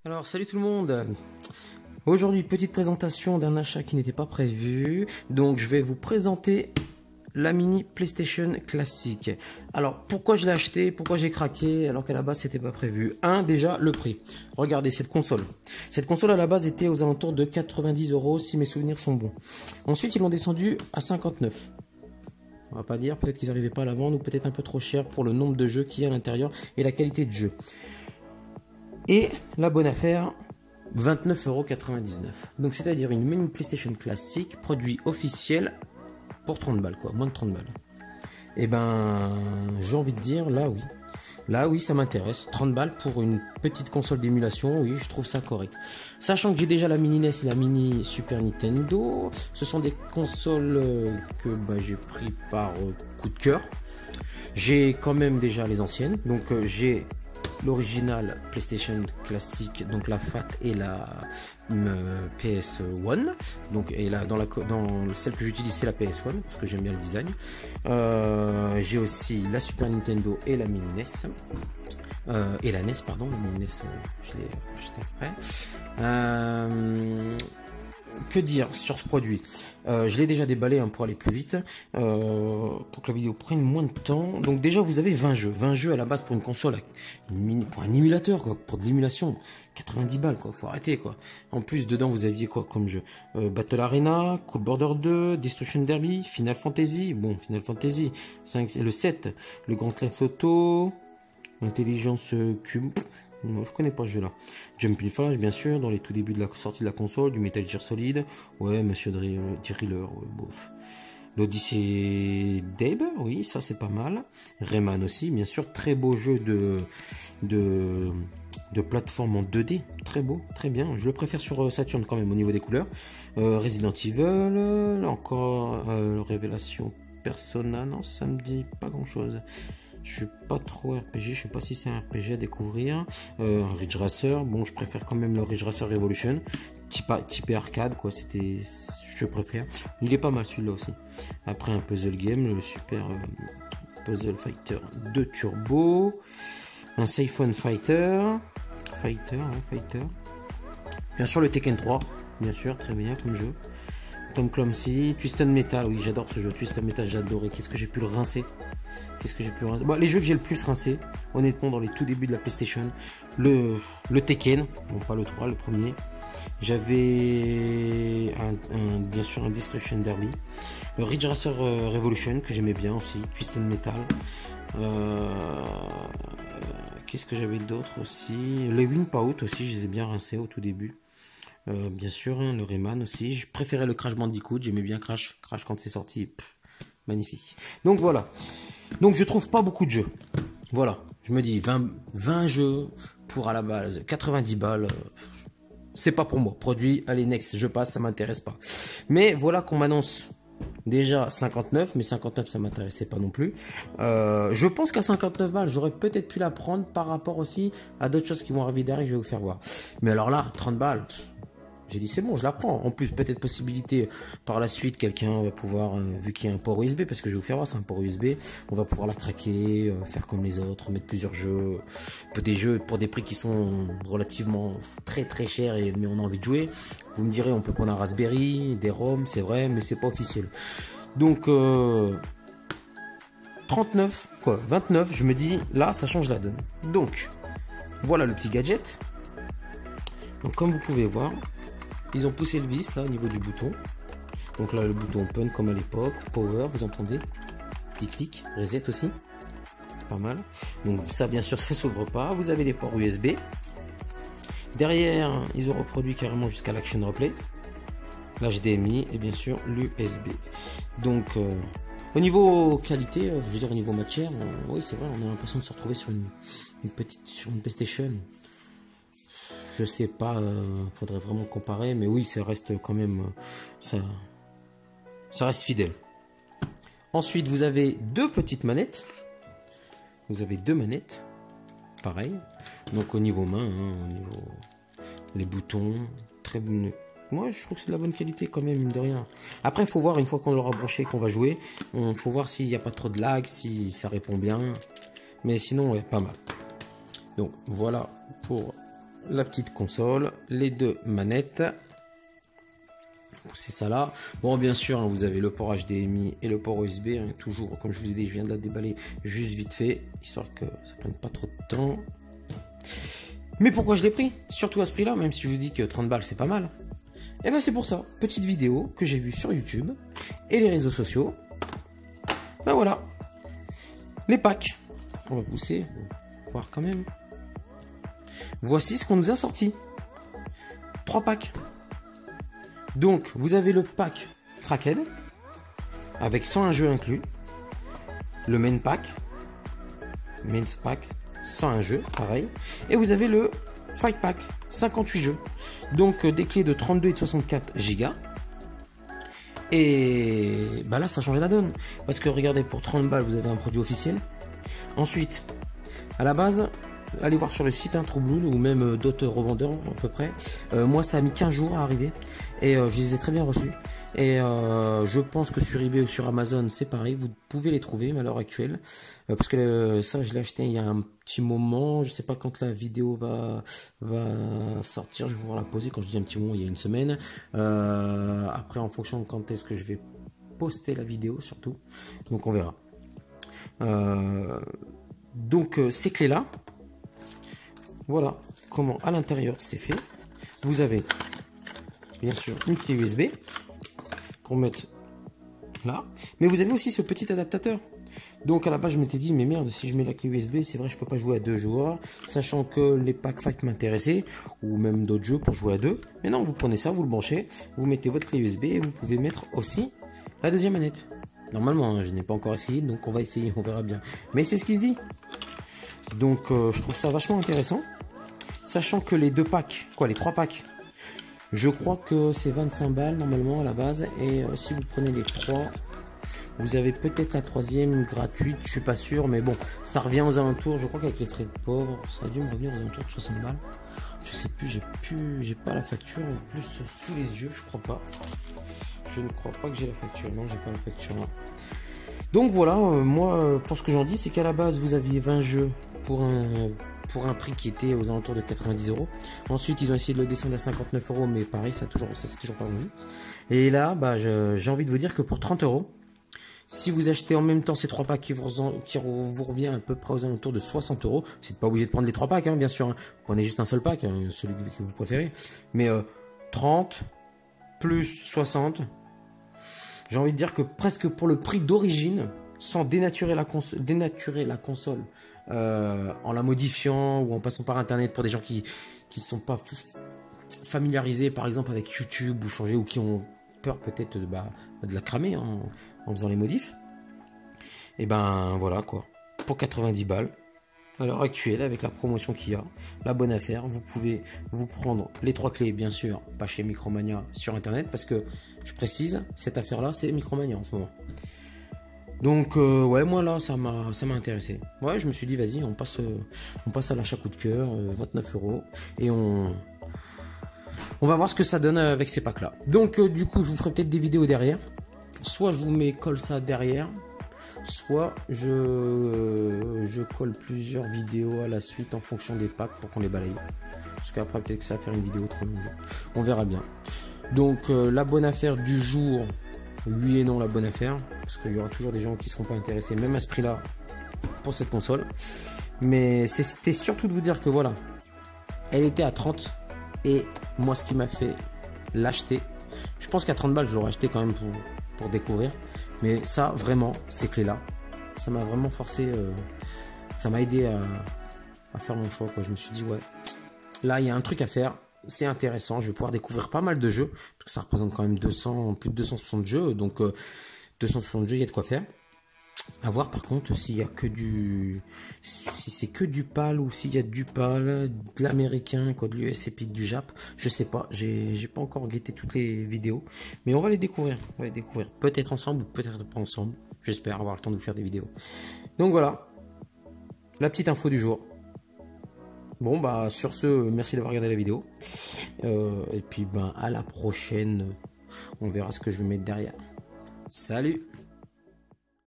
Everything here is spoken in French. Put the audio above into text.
Alors salut tout le monde. Aujourd'hui petite présentation d'un achat qui n'était pas prévu. Donc je vais vous présenter la mini PlayStation classique. Alors pourquoi je l'ai acheté, pourquoi j'ai craqué alors qu'à la base c'était pas prévu. Déjà le prix. Regardez cette console. Cette console à la base était aux alentours de 90 € si mes souvenirs sont bons. Ensuite ils l'ont descendu à 59. On va pas dire, peut-être qu'ils n'arrivaient pas à la vendre ou peut-être un peu trop cher pour le nombre de jeux qu'il y a à l'intérieur et la qualité de jeu. Et la bonne affaire, 29,99 €. Donc c'est-à-dire une mini PlayStation classique, produit officiel pour 30 balles quoi, moins de 30 balles. Et ben j'ai envie de dire là oui. Là oui ça m'intéresse. 30 balles pour une petite console d'émulation, oui je trouve ça correct. Sachant que j'ai déjà la mini NES et la mini Super Nintendo, ce sont des consoles que j'ai pris par coup de cœur. J'ai quand même déjà les anciennes, donc j'ai l'original PlayStation classique, donc la FAT et la PS1. Donc, et là, dans celle que j'utilise, c'est la PS1 parce que j'aime bien le design. J'ai aussi la Super Nintendo et la mini NES. Et la NES, pardon, la mini NES, je l'ai acheté après. Que dire sur ce produit? Je l'ai déjà déballé pour aller plus vite, pour que la vidéo prenne moins de temps. Donc déjà vous avez 20 jeux. 20 jeux à la base pour une console, pour un émulateur, quoi, pour de l'émulation. 90 balles, quoi, faut arrêter quoi. En plus dedans vous aviez quoi comme jeu? Battle Arena, Cool Border 2, Destruction Derby, Final Fantasy, Final Fantasy 5, c'est le 7, le Grand Theft Auto, Intelligence Cube. Moi, je connais pas ce jeu-là. Jumping Flash, bien sûr, dans les tout débuts de la sortie de la console, du Metal Gear Solid. Ouais, Monsieur Driller, ouais, bof. L'Odyssey Dave, oui, ça c'est pas mal. Rayman aussi, bien sûr, très beau jeu de plateforme en 2D. Très beau, très bien. Je le préfère sur Saturn quand même au niveau des couleurs. Resident Evil, là encore, Révélation Persona, non, ça me dit pas grand-chose. Je suis pas trop RPG, je sais pas si c'est un RPG à découvrir. Ridge Racer, je préfère quand même le Ridge Racer Revolution. Typé arcade, quoi, je préfère. Il est pas mal celui-là aussi. Après un puzzle game, le Super Puzzle Fighter 2 Turbo. Un Siphon Fighter. Fighter. Bien sûr le Tekken 3, bien sûr, très bien comme jeu. Tom Clancy, Twisted Metal, oui j'adore ce jeu, Twisted Metal, j'ai adoré. Qu'est-ce que j'ai pu le rincer? Les jeux que j'ai le plus rincé, honnêtement, dans les tout débuts de la PlayStation, le Tekken, pas le 3, le premier. J'avais bien sûr un Destruction Derby, le Ridge Racer Revolution que j'aimais bien aussi, Twisted Metal. Qu'est-ce que j'avais d'autre aussi? Les Wipeout aussi, je les ai bien rincés au tout début. Bien sûr, le Rayman aussi. Je préférais le Crash Bandicoot, j'aimais bien Crash quand c'est sorti. Magnifique. Donc voilà. Donc je trouve pas beaucoup de jeux. Voilà. Je me dis 20 jeux pour à la base 90 balles. C'est pas pour moi. Produit, allez next, je passe, ça m'intéresse pas. Mais voilà qu'on m'annonce déjà 59, mais 59 ça m'intéressait pas non plus. Je pense qu'à 59 balles, j'aurais peut-être pu la prendre par rapport aussi à d'autres choses qui vont arriver derrière, je vais vous faire voir. Mais alors là, 30 balles. J'ai dit c'est bon, je la prends. En plus, peut-être possibilité par la suite, quelqu'un va pouvoir, vu qu'il y a un port USB, parce que je vais vous faire voir, c'est un port USB, on va pouvoir la craquer, faire comme les autres, mettre plusieurs jeux, des jeux pour des prix qui sont relativement très très chers, mais on a envie de jouer. Vous me direz, on peut prendre un Raspberry, des ROM, c'est vrai, mais c'est pas officiel. Donc 39, 29, je me dis, là, ça change la donne. Donc, voilà le petit gadget. Donc comme vous pouvez voir, ils ont poussé le vis là au niveau du bouton. Donc là le bouton open comme à l'époque. Power, vous entendez? Petit clic. Reset aussi. Pas mal. Donc ça bien sûr ça s'ouvre pas. Vous avez les ports USB. Derrière ils ont reproduit carrément jusqu'à l'Action Replay. L'HDMI et bien sûr l'USB. Donc au niveau qualité, je veux dire au niveau matière, oui c'est vrai, on a l'impression de se retrouver sur une PlayStation. Je sais pas, faudrait vraiment comparer, mais oui, ça reste quand même, ça reste fidèle. Ensuite, vous avez deux petites manettes. Vous avez deux manettes, pareil. Donc au niveau main, au niveau les boutons, très bon. Moi, je trouve que c'est de la bonne qualité quand même, mine de rien. Après, il faut voir une fois qu'on l'aura branché, qu'on va jouer, il faut voir s'il n'y a pas trop de lag, si ça répond bien. Mais sinon, ouais, pas mal. Donc voilà pour la petite console, les deux manettes. C'est ça là. Bon, bien sûr, hein, vous avez le port HDMI et le port USB. Hein, toujours, comme je vous ai dit, je viens de la déballer juste vite fait, histoire que ça prenne pas trop de temps. Mais pourquoi je l'ai pris? Surtout à ce prix-là, même si je vous dis que 30 balles, c'est pas mal. Et ben c'est pour ça. Petite vidéo que j'ai vue sur YouTube et les réseaux sociaux. Ben voilà. Les packs. On va pousser, voir quand même. Voici ce qu'on nous a sorti. 3 packs. Donc, vous avez le pack Crackhead, avec 101 jeux inclus. Le main pack, 101 jeux, pareil. Et vous avez le Fight Pack, 58 jeux. Donc, des clés de 32 et de 64 Go. Et bah là, ça change la donne. Parce que regardez, pour 30 balles, vous avez un produit officiel. Ensuite, à la base, allez voir sur le site, hein, True-Blue ou même d'autres revendeurs à peu près. Moi, ça a mis 15 jours à arriver et je les ai très bien reçus. Et je pense que sur eBay ou sur Amazon, c'est pareil. Vous pouvez les trouver à l'heure actuelle. Parce que ça, je l'ai acheté il y a un petit moment. Je sais pas quand la vidéo va sortir. Je vais pouvoir la poser. Quand je dis un petit moment, il y a une semaine. Après, en fonction de quand est-ce que je vais poster la vidéo, surtout. Donc, on verra. Donc, ces clés-là. Voilà comment à l'intérieur c'est fait. Vous avez bien sûr une clé USB pour mettre là, mais vous avez aussi ce petit adaptateur. Donc à la base je m'étais dit mais merde, si je mets la clé USB, c'est vrai je peux pas jouer à 2 joueurs, sachant que les packs Fight m'intéressaient ou même d'autres jeux pour jouer à 2. Mais non, vous prenez ça, vous le branchez, vous mettez votre clé USB et vous pouvez mettre aussi la deuxième manette. Normalement, hein, je n'ai pas encore essayé, donc on va essayer, on verra bien. Mais c'est ce qui se dit. Donc je trouve ça vachement intéressant. Sachant que les 2 packs, les 3 packs, je crois que c'est 25 balles normalement à la base. Et si vous prenez les 3, vous avez peut-être la 3e gratuite, je suis pas sûr. Mais bon, ça revient aux alentours, je crois qu'avec les frais de port, ça a dû me revenir aux alentours de 60 balles. Je sais plus, j'ai pas la facture en plus sous les yeux, je crois pas. Je ne crois pas que j'ai la facture, non j'ai pas la facture là. Donc voilà, moi pour ce que j'en dis, c'est qu'à la base vous aviez 20 jeux pour un prix qui était aux alentours de 90 €. Ensuite, ils ont essayé de le descendre à 59 €, mais pareil, ça c'est toujours pas vendu. Et là, bah, j'ai envie de vous dire que pour 30 €, si vous achetez en même temps ces 3 packs qui vous revient à peu près aux alentours de 60 €, c'est pas obligé de prendre les 3 packs, hein, bien sûr. Hein. Prenez juste un seul pack, hein, celui que vous préférez. Mais 30 plus 60, j'ai envie de dire que presque pour le prix d'origine, sans dénaturer la console, en la modifiant ou en passant par internet pour des gens qui ne sont pas familiarisés par exemple avec YouTube ou changer, ou qui ont peur peut-être de la cramer en faisant les modifs. Et ben voilà quoi, pour 90 balles à l'heure actuelle avec la promotion qu'il y a, la bonne affaire. Vous pouvez vous prendre les 3 clés, bien sûr pas chez Micromania, sur internet, parce que je précise, cette affaire là c'est Micromania en ce moment. Donc ouais, moi là ça m'a intéressé. Ouais, je me suis dit vas-y, on passe à l'achat coup de cœur, 29 € et on va voir ce que ça donne avec ces packs là. Donc du coup je vous ferai peut-être des vidéos derrière. Soit je vous colle ça derrière, soit je colle plusieurs vidéos à la suite en fonction des packs pour qu'on les balaye. Parce qu'après peut-être que ça va faire une vidéo trop longue. On verra bien. Donc la bonne affaire du jour. Oui et non, la bonne affaire, parce qu'il y aura toujours des gens qui ne seront pas intéressés, même à ce prix-là, pour cette console. Mais c'était surtout de vous dire que voilà, elle était à 30, et moi ce qui m'a fait l'acheter, je pense qu'à 30 balles, je l'aurais acheté quand même pour découvrir. Mais ça, vraiment, ces clés-là, ça m'a vraiment forcé, ça m'a aidé à faire mon choix, quoi. Je me suis dit, ouais, là, il y a un truc à faire. C'est intéressant, je vais pouvoir découvrir pas mal de jeux, parce que ça représente quand même plus de 260 jeux, donc 260 jeux, il y a de quoi faire. À voir par contre s'il y a que si c'est que du PAL ou s'il y a du PAL, de l'américain, quoi, de l'US et puis du Jap, je sais pas, j'ai pas encore guetté toutes les vidéos, mais on va les découvrir, peut-être ensemble ou peut-être pas ensemble, j'espère avoir le temps de vous faire des vidéos. Donc voilà, la petite info du jour. Bon bah sur ce, merci d'avoir regardé la vidéo. Et puis à la prochaine. On verra ce que je vais mettre derrière. Salut!